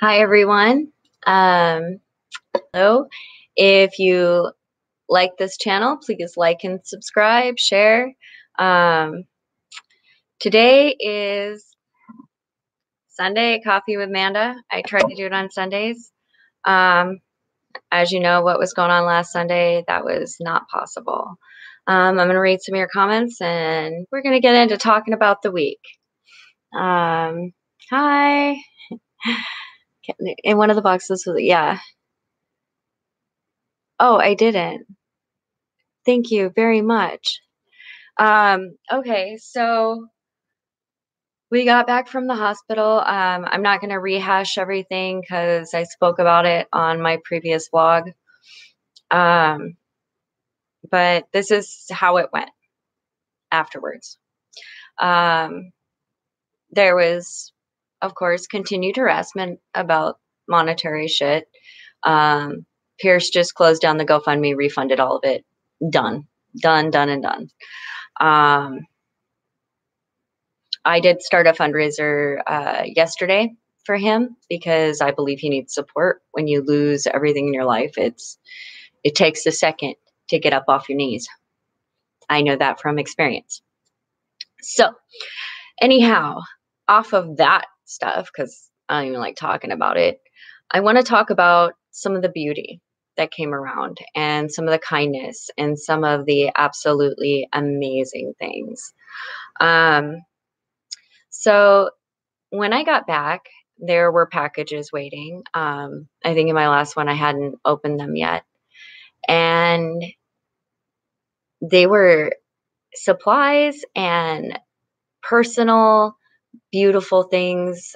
Hi, everyone. Um, Hello. If you like this channel, please like and subscribe, share. Um, Today is Sunday, Coffee with Manda. I try to do it on Sundays. Um, as you know, what was going on last Sunday, that was not possible. I'm going to read some of your comments and we're going to get into talking about the week. Hi. In one of the boxes, yeah. Oh, I didn't. Thank you very much. Okay, so we got back from the hospital. I'm not going to rehash everything because I spoke about it on my previous vlog. Um, but this is how it went afterwards. Um, there was, of course, continued harassment about monetary shit. Pierce just closed down the GoFundMe, refunded all of it. Done, done, done, and done. I did start a fundraiser yesterday for him because I believe he needs support. When you lose everything in your life, it takes a second to get up off your knees. I know that from experience. So anyhow, off of that stuff, because I don't even like talking about it, I want to talk about some of the beauty that came around and some of the kindness and some of the absolutely amazing things. So when I got back, there were packages waiting. I think in my last one, I hadn't opened them yet. And they were supplies and personal, beautiful things.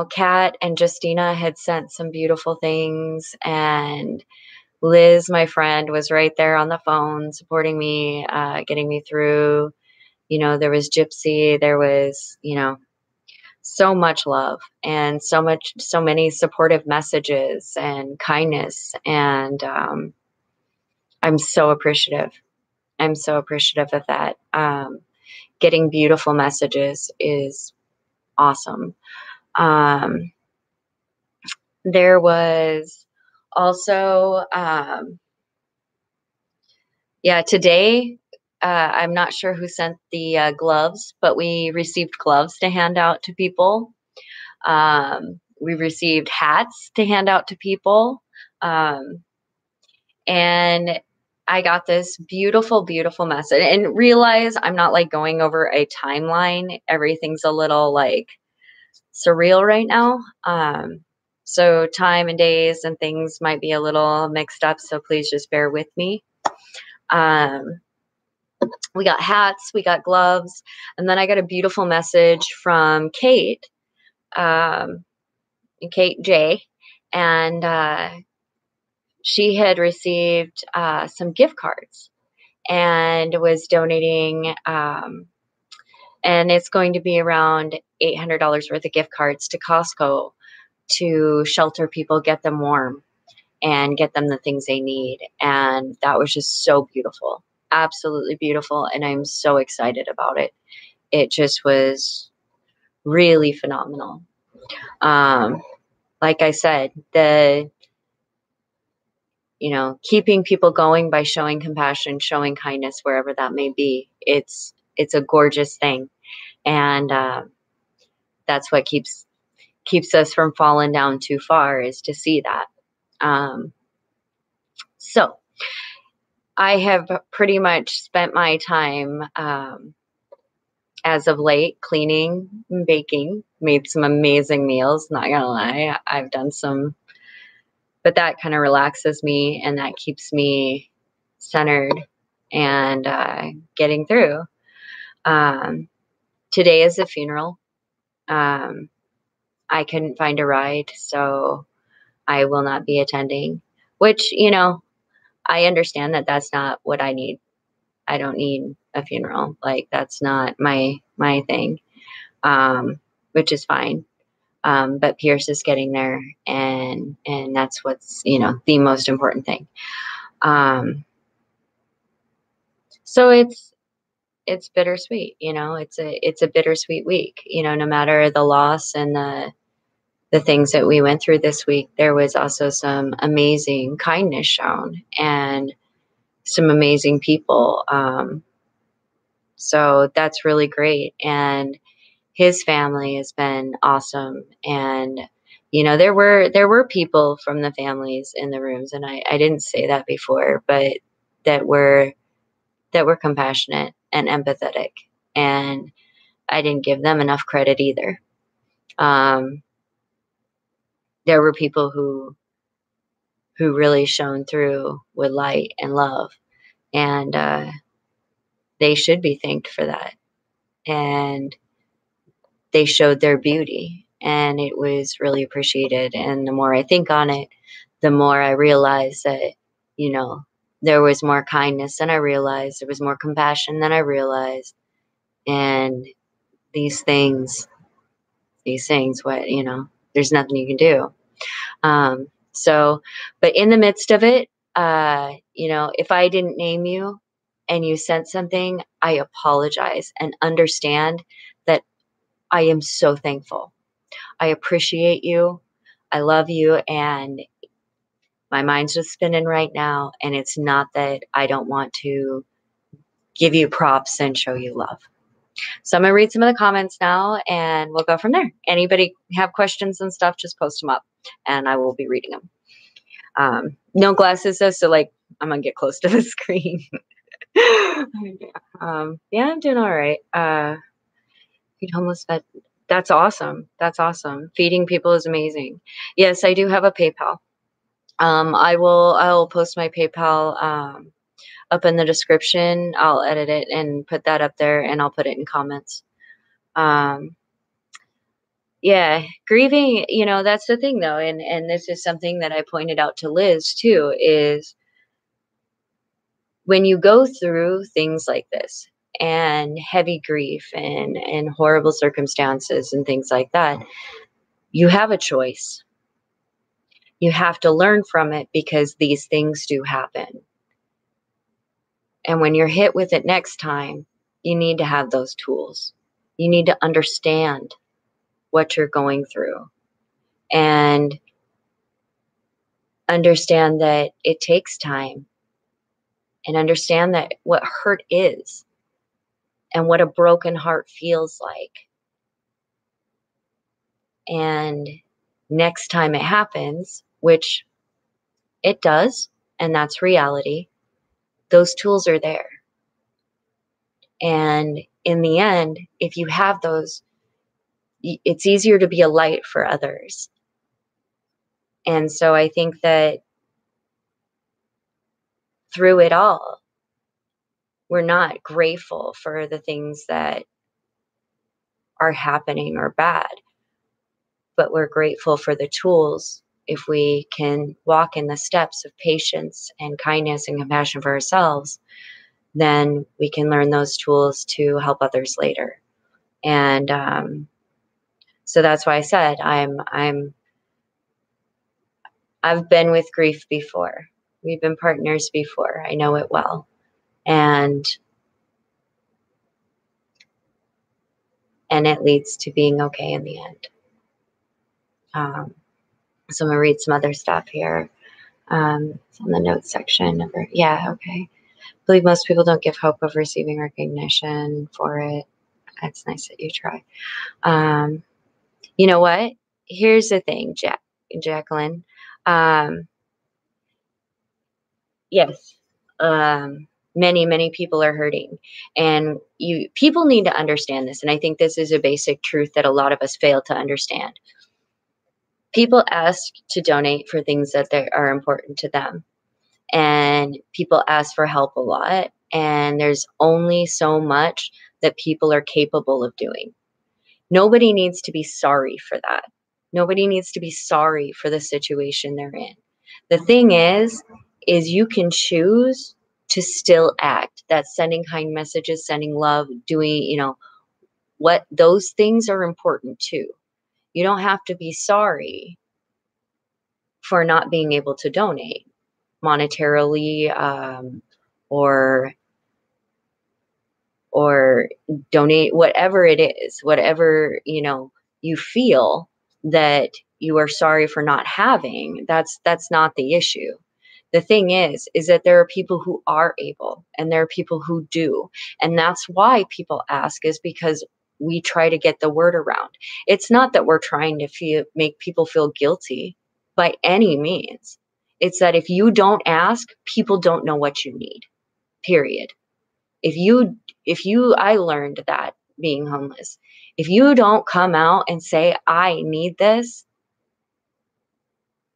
Kat and Justina had sent some beautiful things. And Liz, my friend, was right there on the phone supporting me, getting me through. There was Gypsy. There was, so much love and so many supportive messages and kindness. And I'm so appreciative. I'm so appreciative of that. Getting beautiful messages is awesome. There was also, today, I'm not sure who sent the gloves, but we received gloves to hand out to people. We received hats to hand out to people. And I got this beautiful, beautiful message, and realize I'm not like going over a timeline. Everything's a little like surreal right now. So time and days and things might be a little mixed up. So please just bear with me. We got hats, we got gloves, and then I got a beautiful message from Kate, Kate J, and she had received some gift cards and was donating, and it's going to be around $800 worth of gift cards to Costco to shelter people, get them warm, and get them the things they need. And that was just so beautiful, absolutely beautiful, and I'm so excited about it. It just was really phenomenal. Like I said, keeping people going by showing compassion, showing kindness wherever that may be. It's a gorgeous thing. And that's what keeps us from falling down too far, is to see that. So I have pretty much spent my time as of late cleaning and baking, made some amazing meals, not gonna lie. I've done some, but that kind of relaxes me and that keeps me centered and getting through. Today is a funeral. I couldn't find a ride, so I will not be attending, which, I understand that that's not what I need. I don't need a funeral. Like, that's not my thing, which is fine. But Pierce is getting there, and that's what's, the most important thing. So it's bittersweet, it's a bittersweet week, no matter the loss and the things that we went through this week, there was also some amazing kindness shown and some amazing people. So that's really great. And his family has been awesome. And there were people from the families in the rooms, and I didn't say that before, but that were compassionate and empathetic, and I didn't give them enough credit either. Um, there were people who really shone through with light and love, and they should be thanked for that. And they showed their beauty, and it was really appreciated. And the more I think on it, the more I realize that, you know, there was more kindness than I realized, there was more compassion than I realized. And these things, what, there's nothing you can do. So, but in the midst of it, if I didn't name you and you sent something, I apologize and understand that I am so thankful. I appreciate you. I love you. And my mind's just spinning right now. And it's not that I don't want to give you props and show you love. So I'm going to read some of the comments now and we'll go from there. Anybody have questions and stuff, just post them up and I will be reading them. No glasses though, so like I'm going to get close to the screen. Yeah, I'm doing all right. Feed homeless vet. That's awesome. That's awesome. Feeding people is amazing. Yes, I do have a PayPal. I'll post my PayPal up in the description. I'll edit it and put that up there, and I'll put it in comments. Yeah, grieving, that's the thing though, and this is something that I pointed out to Liz too, is when you go through things like this and heavy grief and horrible circumstances and things like that, you have a choice. You have to learn from it because these things do happen. And when you're hit with it next time, you need to have those tools. You need to understand what you're going through and understand that it takes time, and understand that what hurt is and what a broken heart feels like. And next time it happens, which it does, and that's reality, those tools are there. And in the end, if you have those, it's easier to be a light for others. And so I think that through it all, we're not grateful for the things that are happening or bad, but we're grateful for the tools. If we can walk in the steps of patience and kindness and compassion for ourselves, then we can learn those tools to help others later. And so that's why I said I've been with grief before. We've been partners before. I know it well. And it leads to being okay in the end. So I'm gonna read some other stuff here. It's on the notes section. Yeah, okay. I believe most people don't give hope of receiving recognition for it. It's nice that you try. You know what? Here's the thing, Jacqueline. Yes. Many people are hurting, and people need to understand this. And I think this is a basic truth that a lot of us fail to understand. People ask to donate for things that are important to them, and people ask for help a lot, and there's only so much that people are capable of doing. Nobody needs to be sorry for that. Nobody needs to be sorry for the situation they're in. The thing is you can choose to still act. That's sending kind messages, sending love, doing, what those things are important too. You don't have to be sorry for not being able to donate monetarily, or donate whatever it is, whatever, you feel that you are sorry for not having. That's not the issue. The thing is that there are people who are able and there are people who do. And that's why people ask, is because we try to get the word around. It's not that we're trying to make people feel guilty by any means. It's that if you don't ask, people don't know what you need. Period. If you, I learned that being homeless. If you don't come out and say, I need this,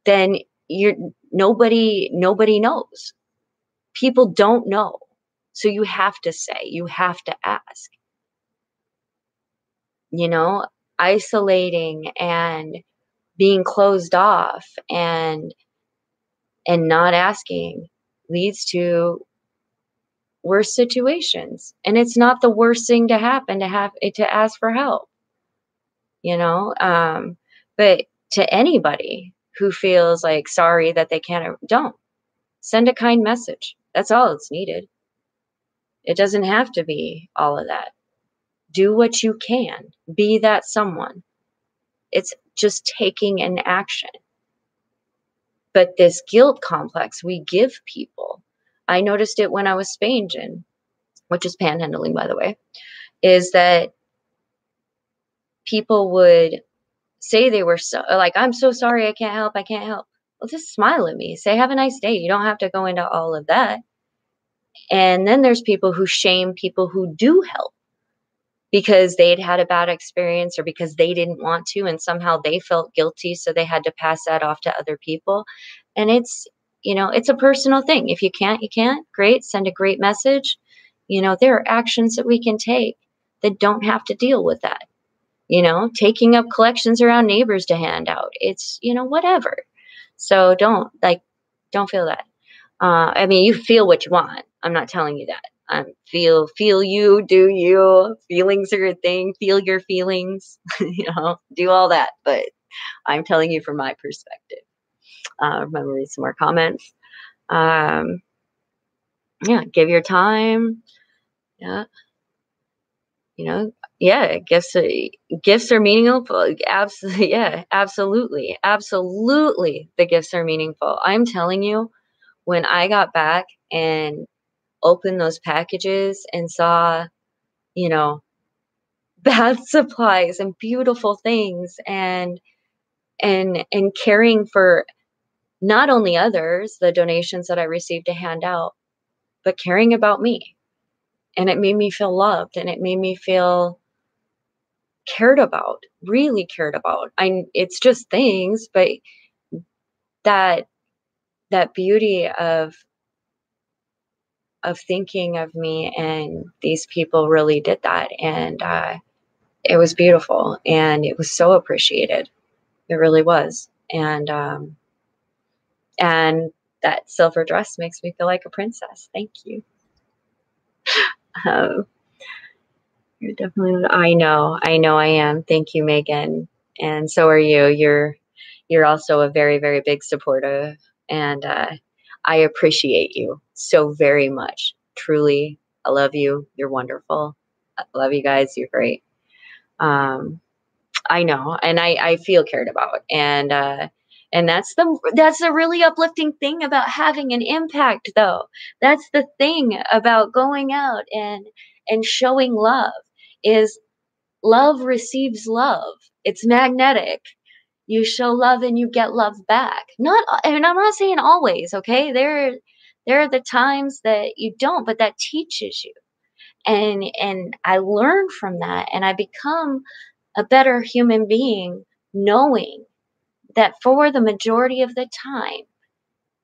then you're nobody knows. People don't know. So you have to say, you have to ask, you know, isolating and being closed off and not asking leads to worse situations. And it's not the worst thing to happen to have to ask for help, you know? But to anybody who feels like sorry that they can't, don't send a kind message. That's all it's needed. It doesn't have to be all of that. Do what you can. Be that someone. It's just taking an action. But this guilt complex we give people, I noticed it when I was Spangin, which is panhandling, by the way, is that people would say they were so like, I'm so sorry, I can't help, I can't help. Well, just smile at me. Say, have a nice day. You don't have to go into all of that. And then there's people who shame people who do help because they'd had a bad experience or because they didn't want to and somehow they felt guilty, so they had to pass that off to other people. And it's, it's a personal thing. If you can't, you can't. Great, send a great message. There are actions that we can take that don't have to deal with that. Taking up collections around neighbors to hand out. It's, whatever. So don't feel that. I mean, you feel what you want. I'm not telling you that. Feel you, do you. Feelings are a thing. Feel your feelings, do all that. But I'm telling you from my perspective. Remember, read some more comments. Yeah, give your time. Yeah. Yeah, gifts are meaningful. Absolutely. Yeah, absolutely. Absolutely. The gifts are meaningful. I'm telling you, when I got back and opened those packages and saw, you know, bath supplies and beautiful things and caring for not only others, the donations that I received to hand out, but caring about me. And it made me feel loved and it made me feel cared about, really cared about. It's just things, but that that beauty of thinking of me, and these people really did that, and it was beautiful and it was so appreciated. It really was. And that silver dress makes me feel like a princess. Thank you. Um, you're definitely. I know I am. Thank you, Megan. And so are you. You're also a very, very big supporter, and I appreciate you so very much. Truly, I love you. You're wonderful. I love you guys. You're great. Um, I know, and I feel cared about, and that's the really uplifting thing about having an impact, though. That's the thing about going out and showing love is love receives love. It's magnetic. You show love and you get love back. Not, and I'm not saying always, okay? There are the times that you don't, but that teaches you. And I learn from that and I become a better human being knowing that for the majority of the time,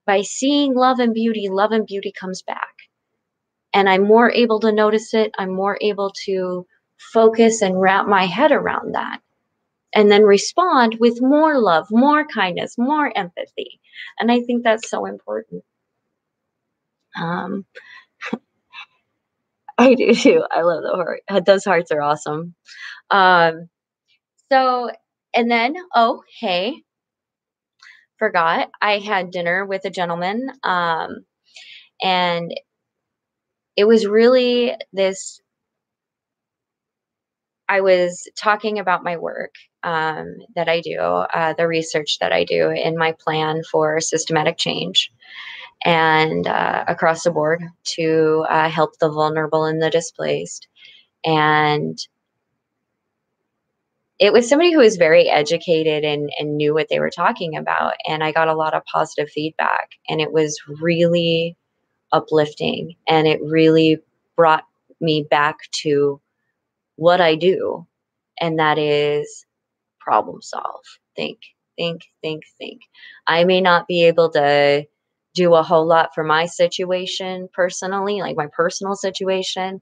by seeing love and beauty comes back. And I'm more able to notice it. I'm more able to focus and wrap my head around that and then respond with more love, more kindness, more empathy. And I think that's so important. Um, I do too. I love the heart. Those hearts are awesome. Um, so, and then, oh, hey, forgot I had dinner with a gentleman. And it was really this I was talking about my work that I do, the research that I do in my plan for systematic change and across the board to help the vulnerable and the displaced. And it was somebody who was very educated and knew what they were talking about. And I got a lot of positive feedback, and it was really uplifting. And it really brought me back to what I do, and that is problem solve, think, think. I may not be able to do a whole lot for my situation personally, like my personal situation,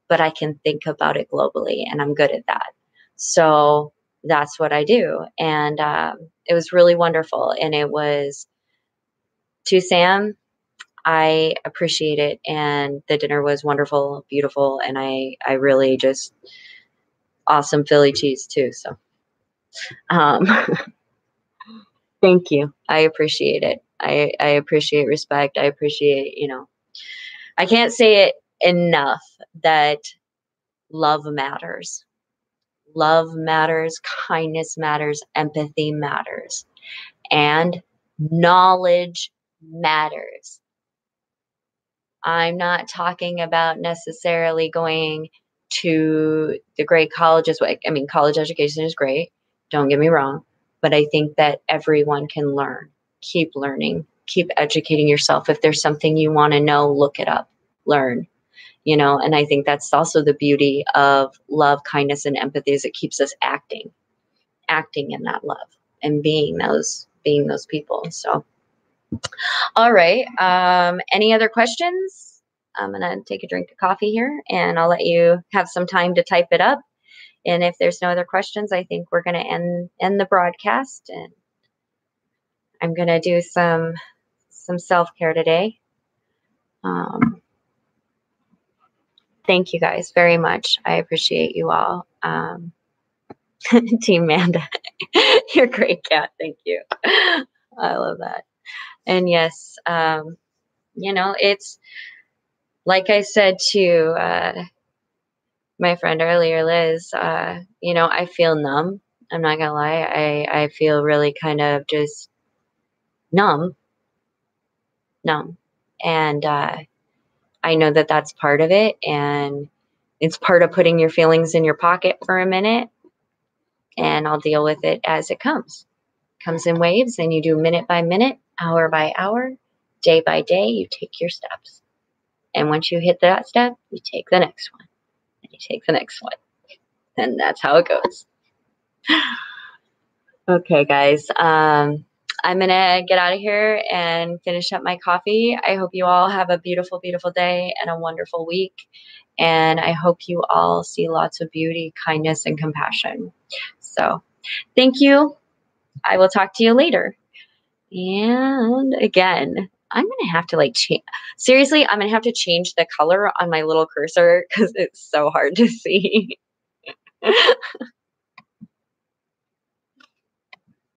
but I can think about it globally, and I'm good at that. So that's what I do. And it was really wonderful. And it was to Sam, I appreciate it. And the dinner was wonderful, beautiful. And I really just awesome Philly cheese too. So um, thank you. I appreciate it. I appreciate respect. I appreciate, I can't say it enough that love matters. Love matters, kindness matters, empathy matters, and knowledge matters. I'm not talking about necessarily going to the great colleges. I mean, college education is great, don't get me wrong, but I think that everyone can learn. Keep learning, keep educating yourself. If there's something you want to know, look it up, learn. And I think that's also the beauty of love, kindness, and empathy is it keeps us acting in that love and being those people. So, all right. Any other questions? I'm gonna take a drink of coffee here, and I'll let you have some time to type it up. And if there's no other questions, I think we're gonna end the broadcast, and I'm gonna do some self-care today. Thank you guys very much. I appreciate you all. Team Manda, you're a great cat. Thank you. I love that. And yes, it's like I said to my friend earlier, Liz, I feel numb. I'm not gonna lie. I feel really kind of just numb, numb. And I know that that's part of it. And it's part of putting your feelings in your pocket for a minute, and I'll deal with it as it comes in waves, and you do minute by minute, hour by hour, day by day. You take your steps, and once you hit that step, you take the next one, and you take the next one, and that's how it goes. Okay, guys, I'm gonna get out of here and finish up my coffee. I hope you all have a beautiful, beautiful day and a wonderful week, and I hope you all see lots of beauty, kindness, and compassion. So thank you. I will talk to you later. And again, I'm gonna have to change. Seriously, I'm gonna have to change the color on my little cursor because it's so hard to see.